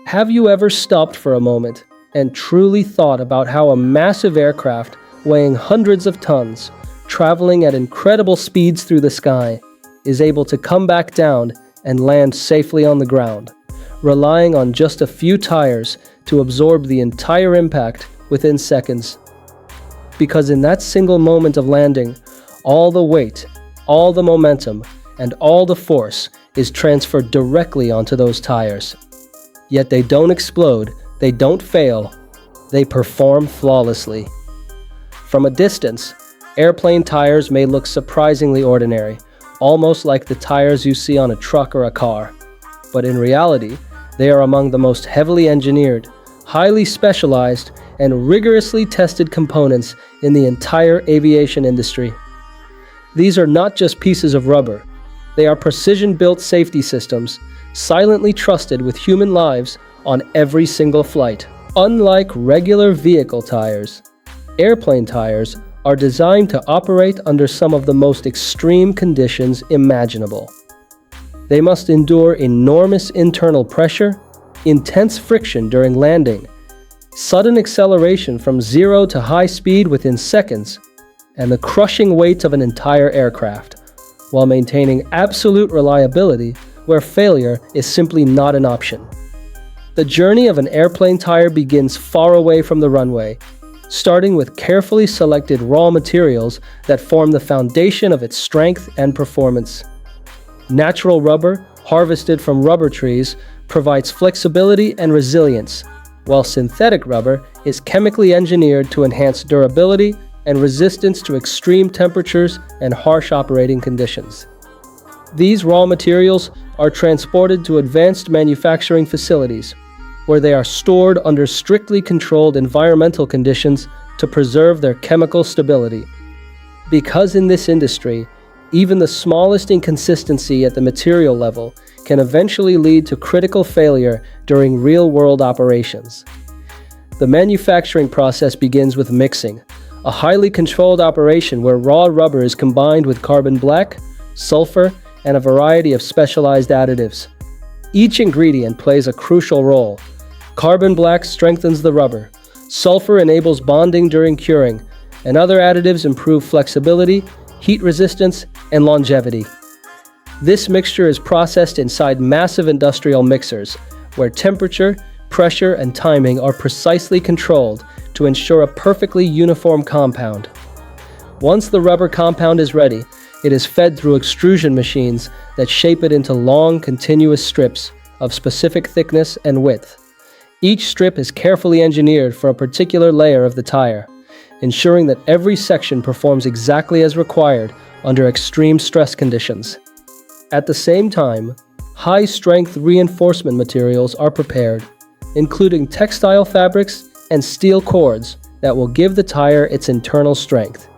Have you ever stopped for a moment and truly thought about how a massive aircraft weighing hundreds of tons, traveling at incredible speeds through the sky, is able to come back down and land safely on the ground, relying on just a few tires to absorb the entire impact within seconds? Because in that single moment of landing, all the weight, all the momentum, and all the force is transferred directly onto those tires. Yet they don't explode, they don't fail, they perform flawlessly. From a distance, airplane tires may look surprisingly ordinary, almost like the tires you see on a truck or a car. But in reality, they are among the most heavily engineered, highly specialized, and rigorously tested components in the entire aviation industry. These are not just pieces of rubber. They are precision-built safety systems, silently trusted with human lives on every single flight. Unlike regular vehicle tires, airplane tires are designed to operate under some of the most extreme conditions imaginable. They must endure enormous internal pressure, intense friction during landing, sudden acceleration from zero to high speed within seconds, and the crushing weight of an entire aircraft, while maintaining absolute reliability where failure is simply not an option. The journey of an airplane tire begins far away from the runway, starting with carefully selected raw materials that form the foundation of its strength and performance. Natural rubber, harvested from rubber trees, provides flexibility and resilience, while synthetic rubber is chemically engineered to enhance durability and resistance to extreme temperatures and harsh operating conditions. These raw materials are transported to advanced manufacturing facilities, where they are stored under strictly controlled environmental conditions to preserve their chemical stability. Because in this industry, even the smallest inconsistency at the material level can eventually lead to critical failure during real-world operations. The manufacturing process begins with mixing, a highly controlled operation where raw rubber is combined with carbon black, sulfur, and a variety of specialized additives. Each ingredient plays a crucial role. Carbon black strengthens the rubber, sulfur enables bonding during curing, and other additives improve flexibility, heat resistance, and longevity. This mixture is processed inside massive industrial mixers, where temperature, pressure, and timing are precisely controlled to ensure a perfectly uniform compound. Once the rubber compound is ready, it is fed through extrusion machines that shape it into long, continuous strips of specific thickness and width. Each strip is carefully engineered for a particular layer of the tire, ensuring that every section performs exactly as required under extreme stress conditions. At the same time, high-strength reinforcement materials are prepared, including textile fabrics and steel cords that will give the tire its internal strength.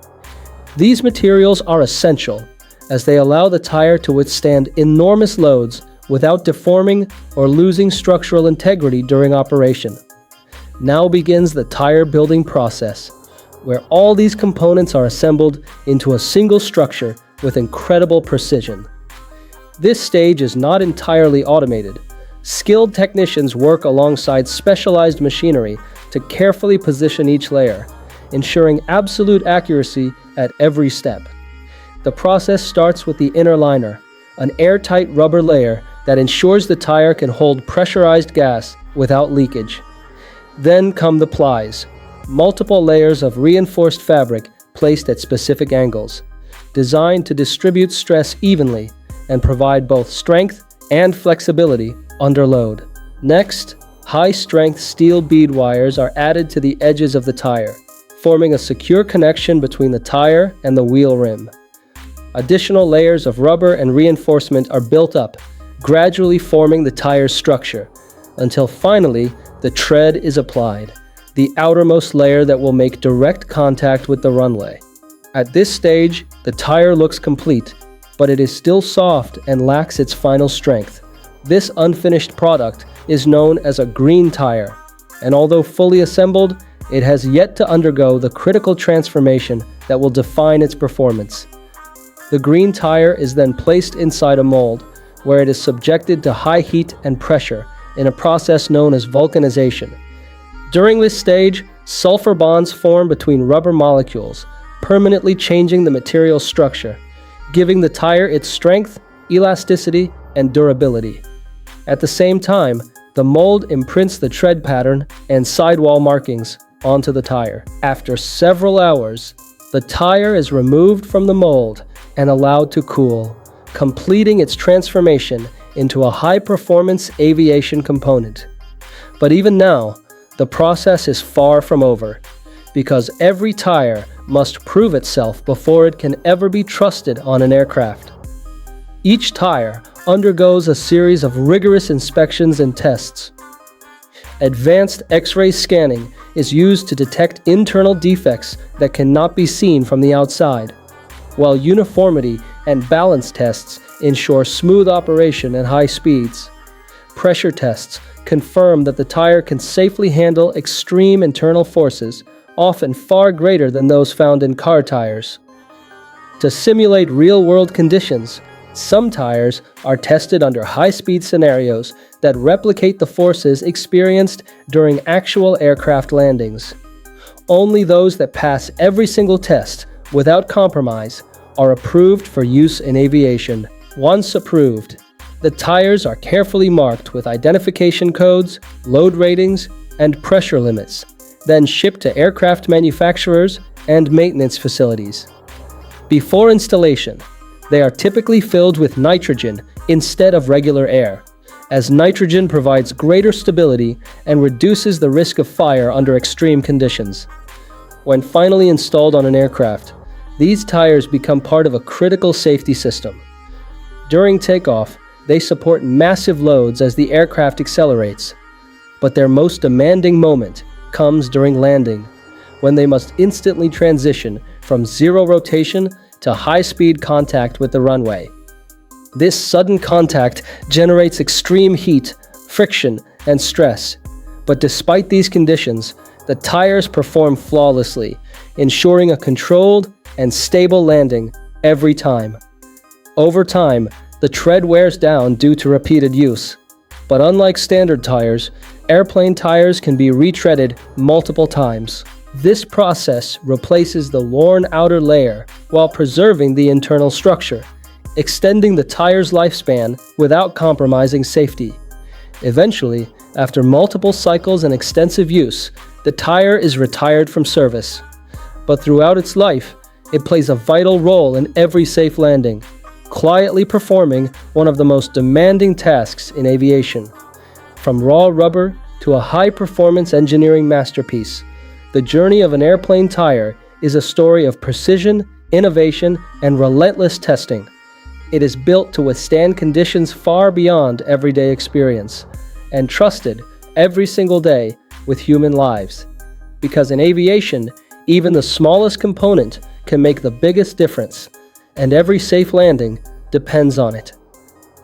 These materials are essential, as they allow the tire to withstand enormous loads without deforming or losing structural integrity during operation. Now begins the tire building process, where all these components are assembled into a single structure with incredible precision. This stage is not entirely automated. Skilled technicians work alongside specialized machinery to carefully position each layer, ensuring absolute accuracy at every step. The process starts with the inner liner, an airtight rubber layer that ensures the tire can hold pressurized gas without leakage. Then come the plies, multiple layers of reinforced fabric placed at specific angles, designed to distribute stress evenly and provide both strength and flexibility under load. Next, high-strength steel bead wires are added to the edges of the tire, forming a secure connection between the tire and the wheel rim. Additional layers of rubber and reinforcement are built up, gradually forming the tire's structure, until finally the tread is applied, the outermost layer that will make direct contact with the runway. At this stage, the tire looks complete, but it is still soft and lacks its final strength. This unfinished product is known as a green tire, and although fully assembled, it has yet to undergo the critical transformation that will define its performance. The green tire is then placed inside a mold, where it is subjected to high heat and pressure in a process known as vulcanization. During this stage, sulfur bonds form between rubber molecules, permanently changing the material's structure, giving the tire its strength, elasticity, and durability. At the same time, the mold imprints the tread pattern and sidewall markings onto the tire. After several hours, the tire is removed from the mold and allowed to cool, completing its transformation into a high-performance aviation component. But even now, the process is far from over, because every tire must prove itself before it can ever be trusted on an aircraft. Each tire undergoes a series of rigorous inspections and tests. Advanced X-ray scanning is used to detect internal defects that cannot be seen from the outside, while uniformity and balance tests ensure smooth operation at high speeds. Pressure tests confirm that the tire can safely handle extreme internal forces, often far greater than those found in car tires. To simulate real-world conditions, some tires are tested under high-speed scenarios that replicate the forces experienced during actual aircraft landings. Only those that pass every single test without compromise are approved for use in aviation. Once approved, the tires are carefully marked with identification codes, load ratings, and pressure limits, then shipped to aircraft manufacturers and maintenance facilities. Before installation, they are typically filled with nitrogen instead of regular air, as nitrogen provides greater stability and reduces the risk of fire under extreme conditions. When finally installed on an aircraft, these tires become part of a critical safety system. During takeoff, they support massive loads as the aircraft accelerates, but their most demanding moment comes during landing, when they must instantly transition from zero rotation to high-speed contact with the runway. This sudden contact generates extreme heat, friction, and stress, but despite these conditions, the tires perform flawlessly, ensuring a controlled and stable landing every time. Over time, the tread wears down due to repeated use, but unlike standard tires, airplane tires can be retreaded multiple times. This process replaces the worn outer layer while preserving the internal structure, extending the tire's lifespan without compromising safety. Eventually, after multiple cycles and extensive use, the tire is retired from service. But throughout its life, it plays a vital role in every safe landing, quietly performing one of the most demanding tasks in aviation. From raw rubber to a high-performance engineering masterpiece, the journey of an airplane tire is a story of precision, innovation, and relentless testing. It is built to withstand conditions far beyond everyday experience, and trusted every single day with human lives. Because in aviation, even the smallest component can make the biggest difference, and every safe landing depends on it.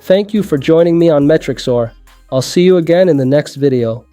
Thank you for joining me on Metrixor. I'll see you again in the next video.